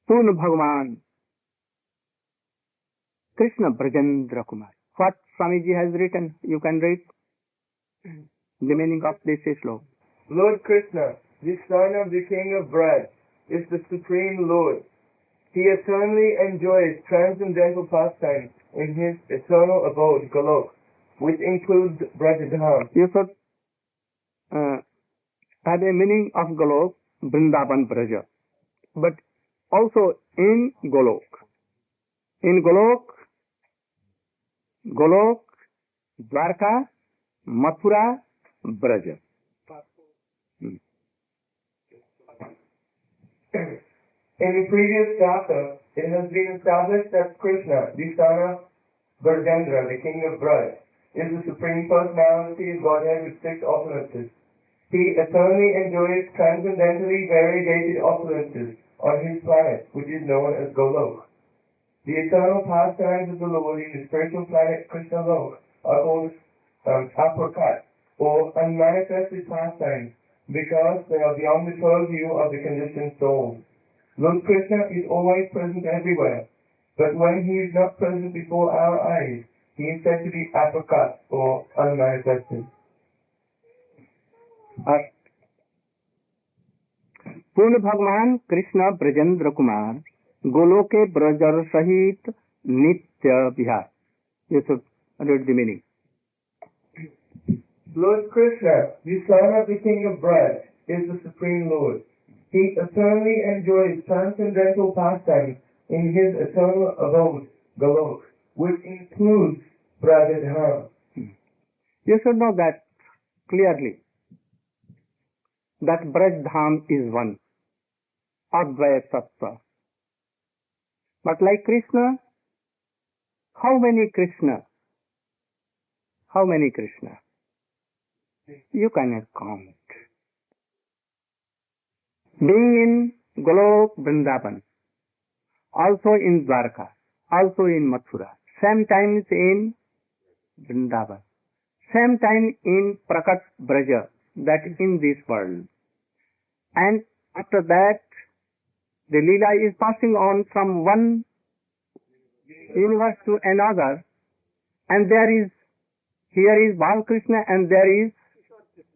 Purna Bhagavan, Krishna Brajendra Kumar. What Swamiji has written, you can read the meaning of this sloka. Lord Krishna, the son of the king of Vraja, is the supreme Lord. He eternally enjoys transcendental pastimes in his eternal abode, Golok, which includes Vraja. You should have a meaning of Golok, Vrindavan Vraja. But also in Golok. In Golok, Dwarka, Mathura, Vraja. In the previous chapter, it has been established that Krishna, the son of Brajendra, the king of Vraja, is the supreme personality of Godhead with 6 opulences. He eternally enjoys transcendentally variegated opulences on his planet, which is known as Golok. The eternal pastimes of the Lord in the spiritual planet Krishna Lok are called aprakat, or unmanifested pastimes, because they are beyond the purview of the conditioned soul. Lord Krishna is always present everywhere, but when he is not present before our eyes, he is said to be aprakat, or unmanifested. Purna Bhagavan Krishna Brajendra Kumar, Goloke Brajar Sahit Nitya Vihar. You should read the meaning. Lord Krishna, the son of the king of Vraja, is the supreme Lord. He eternally enjoys transcendental pastimes in his eternal abode, Golok, which includes Vraja. You should know that clearly, that Braj is one, Advaya Tattva. But like Krishna, how many Krishna? How many Krishna? You cannot count. Being in Golok Vrindavan, also in Dwarka, also in Mathura, sometimes in Vrindavan, sometimes in Prakat Vraja, that in this world. And after that, the Leela is passing on from one universe to another, and here is Bal Krishna and there is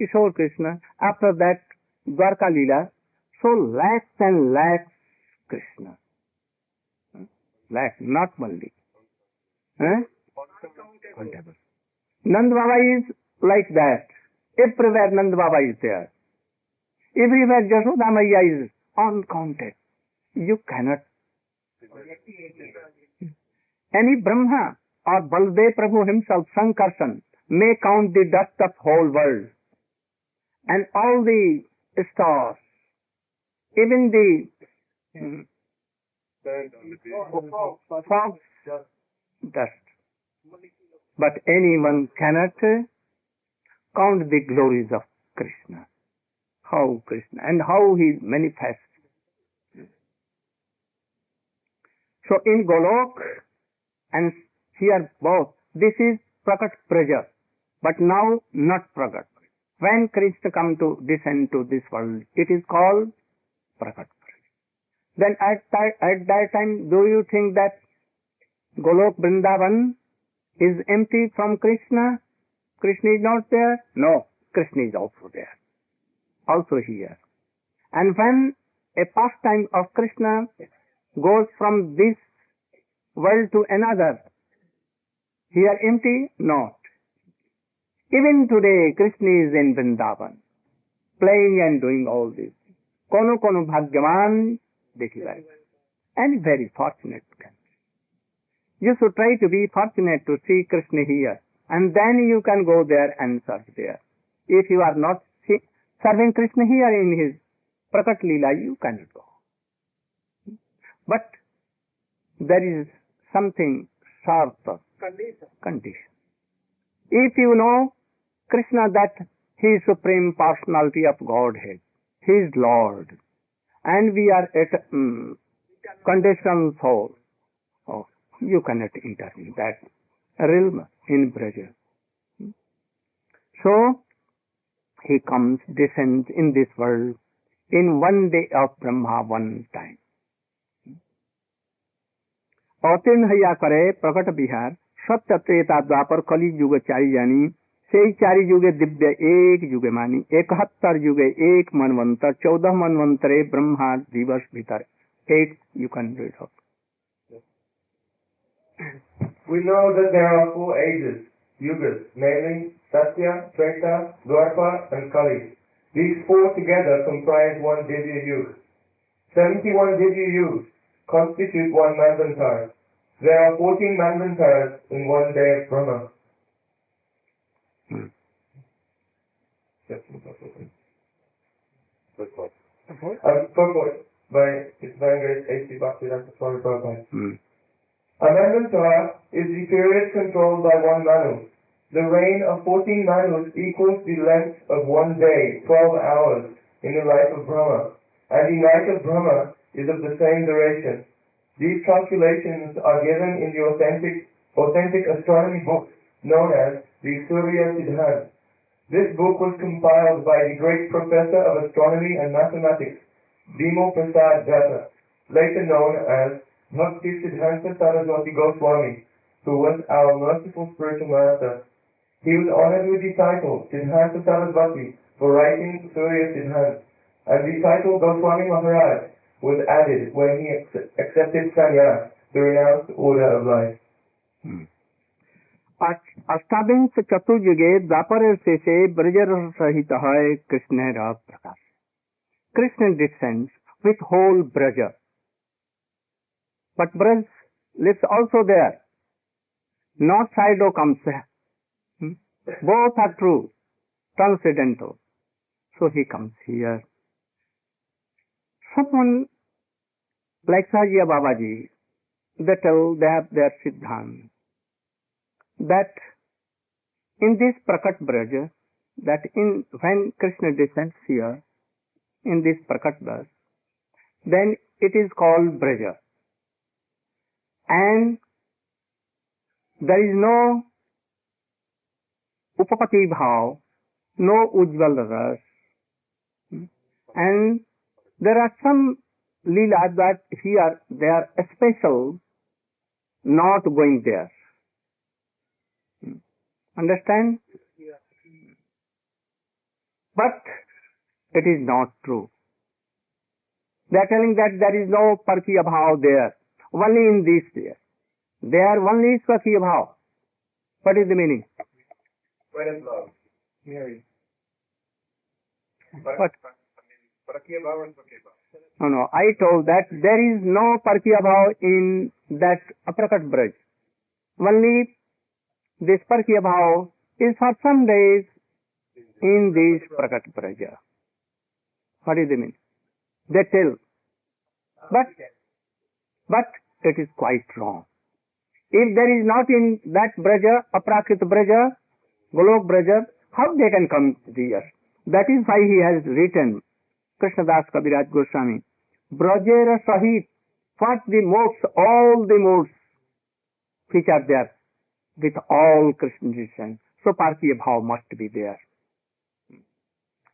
Kishore Krishna. After that, Dwarka Leela, so lakhs and lakhs Krishna. Lakhs, not only. Untouchable. Nand Baba is like that. Everywhere Nand Baba is there. Everywhere Jashoda Maya is uncounted. You cannot. Any Brahma or Baldev Prabhu himself, Sankarshan, may count the dust of whole world. And all the stars, even the frogs, dust. But anyone cannot count the glories of Krishna. How Krishna and how he manifests. So in Golok and here both, this is Prakat Praja, but now not Prakat. When Krishna come to descend to this world, it is called Prakat Praja. Then at that time, do you think that Golok Vrindavan is empty from Krishna? Krishna is not there? No, Krishna is also there. Also here. And when a pastime of Krishna goes from this world to another, here empty? Not. Even today, Krishna is in Vrindavan, playing and doing all this. Kono bhagyavan dekhiva. And very fortunate country. You should try to be fortunate to see Krishna here, and then you can go there and serve there. If you are not serving Krishna here in his Prakat Leela, you cannot go. But there is something short of condition. If you know Krishna that he is supreme personality of Godhead, he is Lord, and we are at conditional soul, you cannot enter in that realm in Vraja. So, he comes, descends in this world in one day of Brahma, one time. अवतीर्ण हैया करे प्रकट बिहार सत्य त्रेता द्वापर कली युग चारी जानी से चारी युगे दिव्य एक युगे मानी 71 युगे एक मनवंतर 14 मनवंतरे ब्रह्मा दिवस भीतर 8 you can read out. We know that there are 4 ages, yugas, namely Satya, Treta, Dwapar and Kali. These 4 together comprise one Divya Yuga. 71 Divya Yugas constitute one Manvantara. There are 14 Manvantaras in one day of Brahma. Purport by His Vanguard A.C. Bhaktivedanta Swami Prabhupada. A Manvantara is the period controlled by one Manu. The reign of 14 Manus equals the length of one day, 12 hours, in the life of Brahma, and the night of Brahma is of the same duration. These calculations are given in the authentic astronomy book known as the Surya Siddhanta. This book was compiled by the great professor of astronomy and mathematics, Bhimo Prasad Datta, later known as Bhakti Siddhanta Saraswati Goswami, who was our merciful spiritual master. He was honored with the title Siddhanta Saraswati for writing Surya Siddhanta, and the title Goswami Maharaj was added when he accepted sannyas, the renounced order of life. अष्टाविंश चतुर्युगे द्वापर शेषे ब्रजर सहित है Krishna Prakash. Krishna descends with whole Vraja. But Braj lives also there. Not Saido comes there. Both are true, transcendental. So he comes here. Someone like Sajiya Babaji, they tell they have their Siddhanta that in this Prakat Vraja, that when Krishna descends here, in this Prakat Vraja, then it is called Vraja. And there is no Upapati Bhav, no Ujjval Ras, and there are some Leela that here they are special, not going there. Understand? But it is not true. They are telling that there is no Parkiya Bhav there, only in this there. There only is Parkiya Bhav. What is the meaning? What is love? Mary. What? No, I told that there is no Parkiya Bhav in that Aprakat Braj. Only this Parkiya Bhav is for some days in this Prakat Braja. What is the meaning? They tell. But it is quite wrong. If there is not in that Braja, Aprakrit Braja, Golok Braja, how they can come here? That is why he has written, Krishnadas Kaviraj Goswami, Brajera Sahit, what the modes, all the modes which are there, with all Krishna descent. So Parkiya Bhav must be there.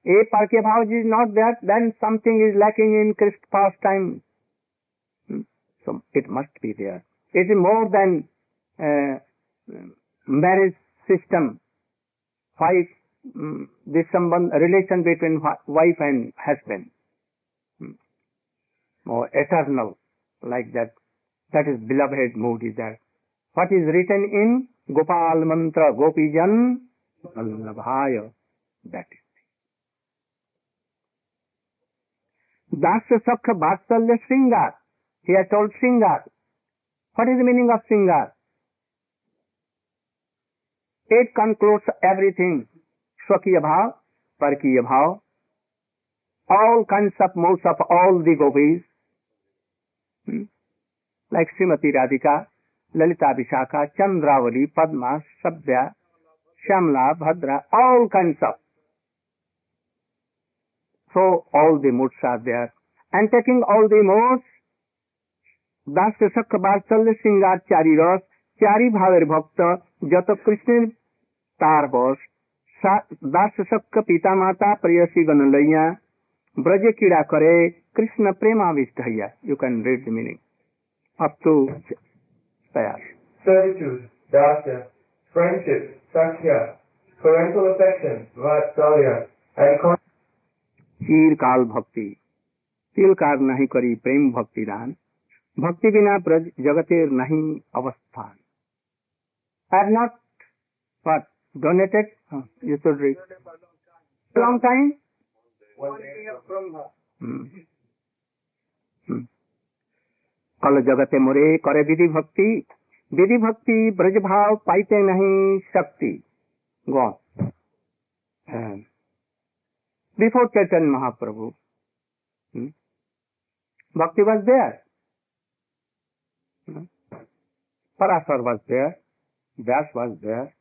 If Parkiya Bhav is not there, then something is lacking in Krishna pastime. So it must be there. It is more than marriage system. Why this relation between wife and husband. More eternal, like that. That is beloved mood is there. What is written in Gopal Mantra, Gopijan Vallabhaya, that is. Dasya Sakha Vatsalya Sringar. He has told Sringar. What is the meaning of Sringar? It concludes everything. Swakiya Bhav, Parkiya Bhav, all kinds of modes of all the gopis, like Srimati Radhika, Lalita Vishakha, Chandravali, Padma, Sabya, Shamla, Bhadra, all kinds of. So all the modes are there. And taking all the modes, Dasya Sakha Vatsalya Sringar Chari Ras, Chari Bhaver Bhakta, Jata Krishna Tarbos, Dasya Sakha Pita Mata Prayasi Ganalaya, Braja Kida Kare, Krishna Prema Visthaya. You can read the meaning. Up to pair. Servitude, dasya, friendship, sakya, parental affection, vatsalya, and चिरकाल भक्ति तिलकार नहीं करी प्रेम भक्ति दान भक्ति बिना ब्रज जगतेर नहीं अवस्थान. I have not what donated. You should read. Long time. कल जगते मोरे करे विधि भक्ति ब्रज भाव पाइते नहीं शक्ति. God. Before Caitanya Mahaprabhu, Bhakti was there. Parasar was there. Vyas was there.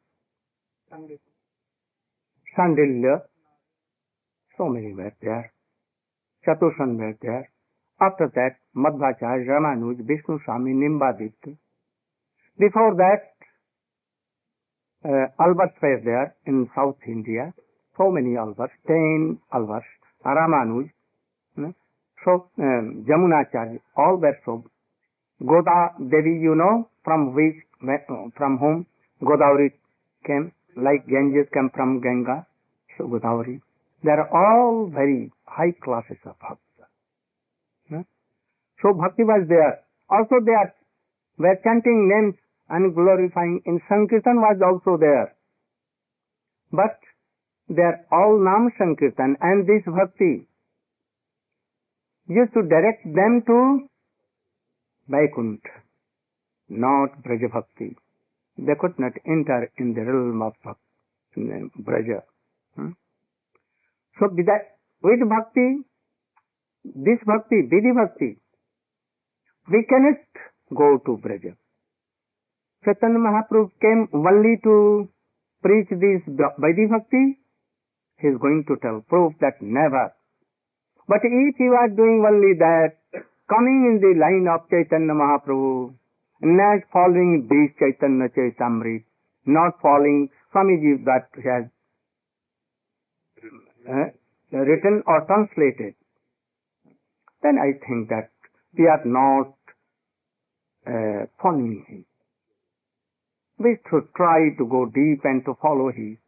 Sandilya. So many were there. Chatushan were there. After that, Madhvacharya, Ramanuj, Vishnu Swami, Nimbaditya. Before that, Albert were there in South India. So many Alberts, 10 Alberts, Ramanuj. So, Jamunacharya, all were so. Goda Devi, you know, from whom Godavari came, like Ganges came from Ganga, so Godavari. They are all very high classes of bhakti. So Bhakti was there. Also they were chanting names and glorifying. In Sankirtan was also there. But they are all Nam Sankirtan, and this Bhakti used to direct them to Vaikuntha, not Braja Bhakti. They could not enter in the realm of Braja. So with Bhakti, this Bhakti, Vidhi Bhakti, we cannot go to Braja. Caitanya Mahaprabhu came only to preach this Vidhi Bhakti. He is going to tell proof that never. But if he was doing only that, coming in the line of Caitanya Mahaprabhu, not following this Chaitanya Chaitamrit, not following Swamiji that has written or translated, then I think that we are not following him. We should try to go deep and to follow his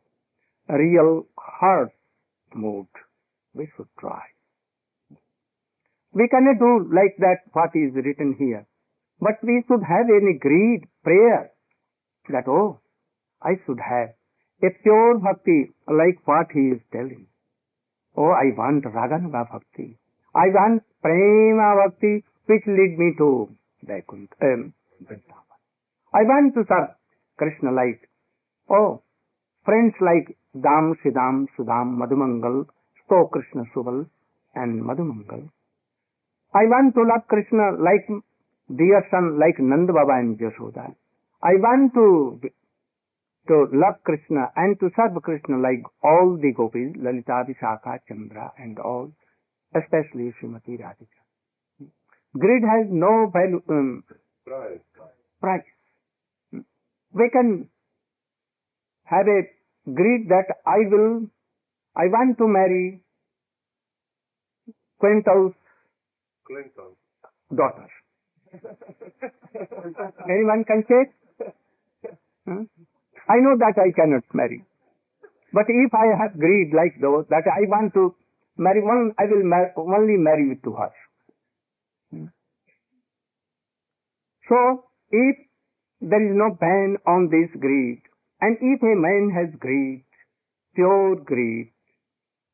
real heart mood. We should try. We cannot do like that what is written here. But we should have any greed, prayer, that, oh, I should have a pure bhakti like what he is telling. Oh, I want Raganuga bhakti. I want prema bhakti which lead me to Vaikuntha, Vrindavan. I want to serve Krishna like, oh, friends like Dam, Siddham, Sudham, Madhumangal, Sto Krishna Subal and Madhumangal. I want to love Krishna like dear son, like Nanda Baba and Yashoda. I want to love Krishna and to serve Krishna like all the gopis, Lalita, Vishakha, Chandra and all, especially Srimati Radhika. Greed has no value, price. We can have a greed that I want to marry Quintal's daughter. Anyone can say? I know that I cannot marry. But if I have greed like those, that I want to marry one, I will only marry to her. So, if there is no ban on this greed, and if a man has greed, pure greed,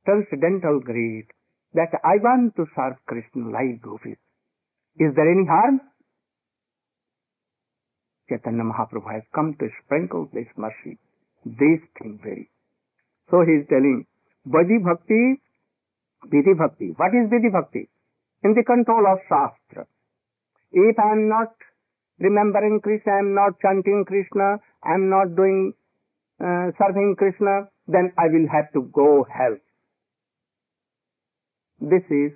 transcendental greed, that I want to serve Krishna like gopis, is there any harm? Caitanya Mahaprabhu has come to sprinkle this mercy, this thing very. So he is telling, Vidhi Bhakti, Vidhi Bhakti. What is Vidhi Bhakti? In the control of Shastra. If I am not remembering Krishna, I am not chanting Krishna, I am not doing serving Krishna, then I will have to go hell. This is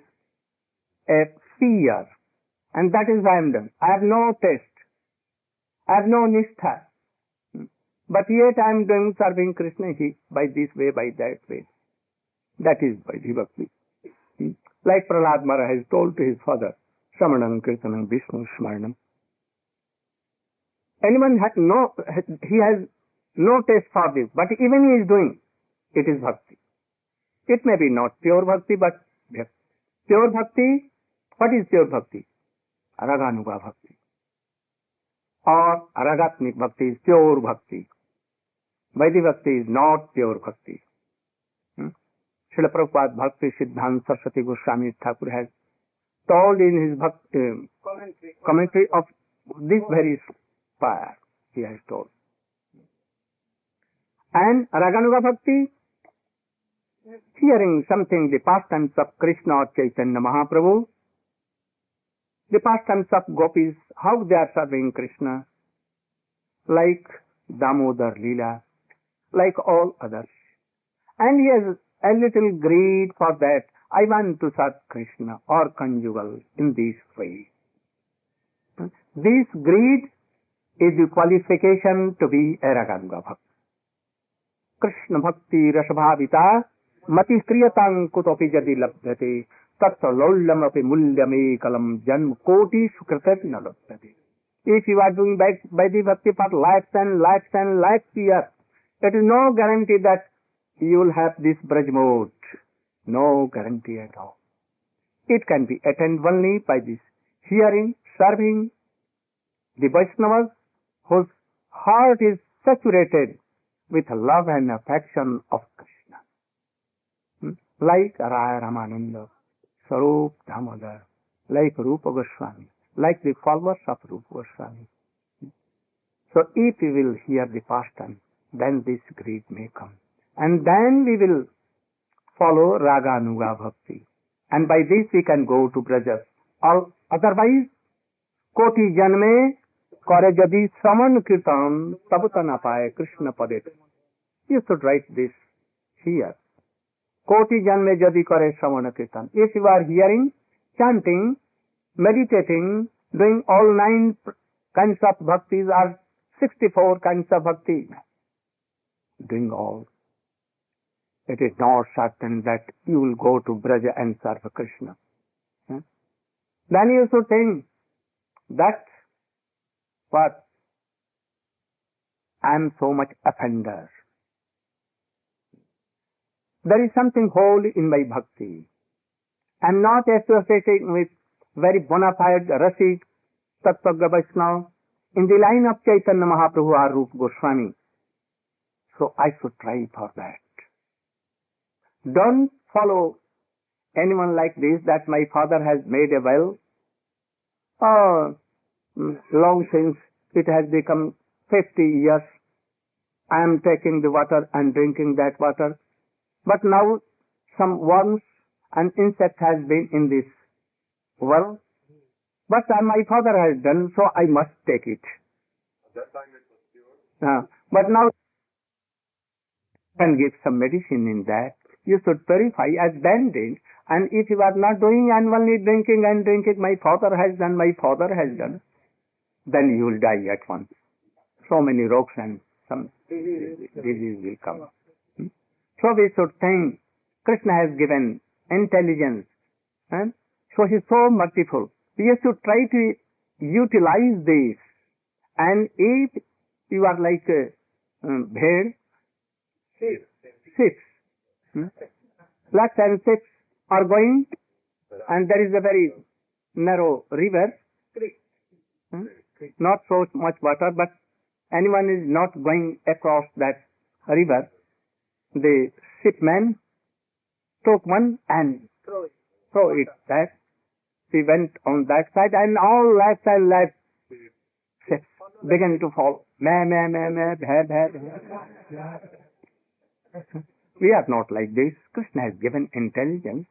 a fear, and that is why I am done. I have no taste. I have no nishtha. But yet I am doing serving Krishna by this way, by that way. That is Vidhi Bhakti. Like Prahlad Maharaj has told to his father, Shramanam Kirtanam Vishnu Smaranam. Anyone he has no taste for this, but even he is doing, it is bhakti. It may be not pure bhakti, but pure bhakti, what is pure bhakti? Raganuga bhakti. Or Ragatmik bhakti is pure bhakti. Vaidhi bhakti is not pure bhakti. Srila Prabhupada Bhakti Siddhanta Saraswati Goswami Thakur has told in his commentary of this very fire, he has told. And Raganuga Bhakti, hearing something, the pastimes of Krishna or Caitanya Mahaprabhu, the pastimes of gopis, how they are serving Krishna, like Damodar Leela, like all others. And he has a little greed for that. I want to serve Krishna or conjugal in this way. This greed is the qualification to be a Raganuga Bhakti. Krishna Bhakti Rasabhavita Mati Kriyatang Kutopi Jadi Labdhati Tatta Lollam Api Mulyame Kalam Janm Koti Sukratati Nalabdhati. If you are doing by the Bhakti for lakhs and lakhs and lakhs years, it is no guarantee that you will have this Braj mode. No guarantee at all. It can be attained only by this hearing, serving the Vaishnavas whose heart is saturated with love and affection of Krishna. Like Raya Ramananda, Sarup Damodar, like Rupa Goswami, like the followers of Rupa Goswami. So if we will hear the pastime, then this greed may come. And then we will follow Raganuga Bhakti. And by this we can go to Vraja. Otherwise, Koti Janme Kore Jadi Saman Kirtan Tabutana Paye Krishna Padet. You should write this here. Koti Janme Jadi Kore Saman Kirtan. If you are hearing, chanting, meditating, doing all 9 kinds of bhaktis or 64 kinds of bhakti, doing all, it is not certain that you will go to Vraja and serve Krishna. Then you should think that what I am so much offender. There is something holy in my bhakti. I am not associating with very bona fide Rasik, Tattva Vaishnava in the line of Caitanya Mahaprabhu or Rupa Goswami. So I should try for that. Don't follow anyone like this, that my father has made a well. Oh, long since it has become 50 years, I am taking the water and drinking that water. But now some worms and insect has been in this well. But my father has done, so I must take it. At that time it was pure. But now you can give some medicine in that. You should purify as bandage. And if you are not doing and only drinking and drinking, my father has done, then you will die at once. So many rogues and some disease will come. So we should think Krishna has given intelligence. So he is so merciful. We have to try to utilize this. And if you are like a bhed, six. Flux and six are going, and there is a very narrow river, not so much water, but anyone is not going across that river. The shipman took one and throw it back. He went on that side, and all left and left ships began to fall. We are not like this. Krishna has given intelligence.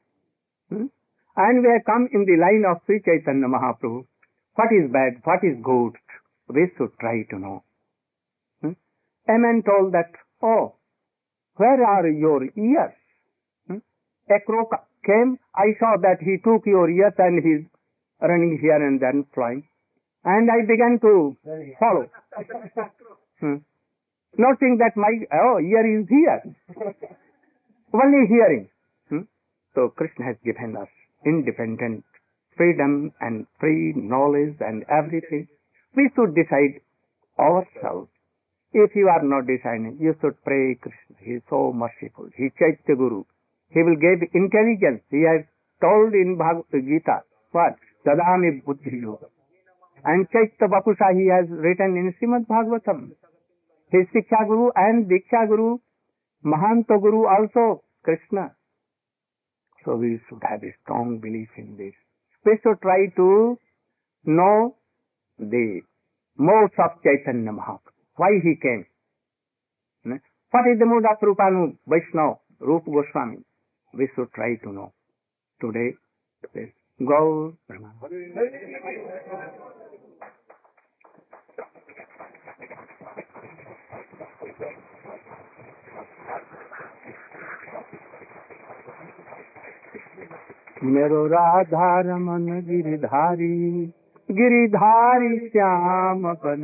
And we have come in the line of Sri Caitanya Mahaprabhu. What is bad, what is good, we should try to know. A man told that, oh, where are your ears? A crow came, I saw that he took your ears and he's running here and then flying. And I began to follow. Noting that my ear is here. Only hearing. So Krishna has given us independent freedom and free knowledge and everything. We should decide ourselves. If you are not discerning, you should pray Krishna. He is so merciful. He is Chaitya Guru. He will give intelligence. He has told in Bhagavad Gita, what? Dadami buddhi yoga. And Chaitya Vapusha he has written in Srimad Bhagavatam. His Siksha Guru and Diksha Guru, Mahanta Guru also, Krishna. So we should have a strong belief in this. We should try to know the modes of Caitanya Mahaprabhu. Why he came? What is the mood of Rupanu Vaishnava, Rupa Goswami? We should try to know. Today, Gaur Brahma. मेरो राधा रमन गिरिधारी गिरिधारी श्याम बन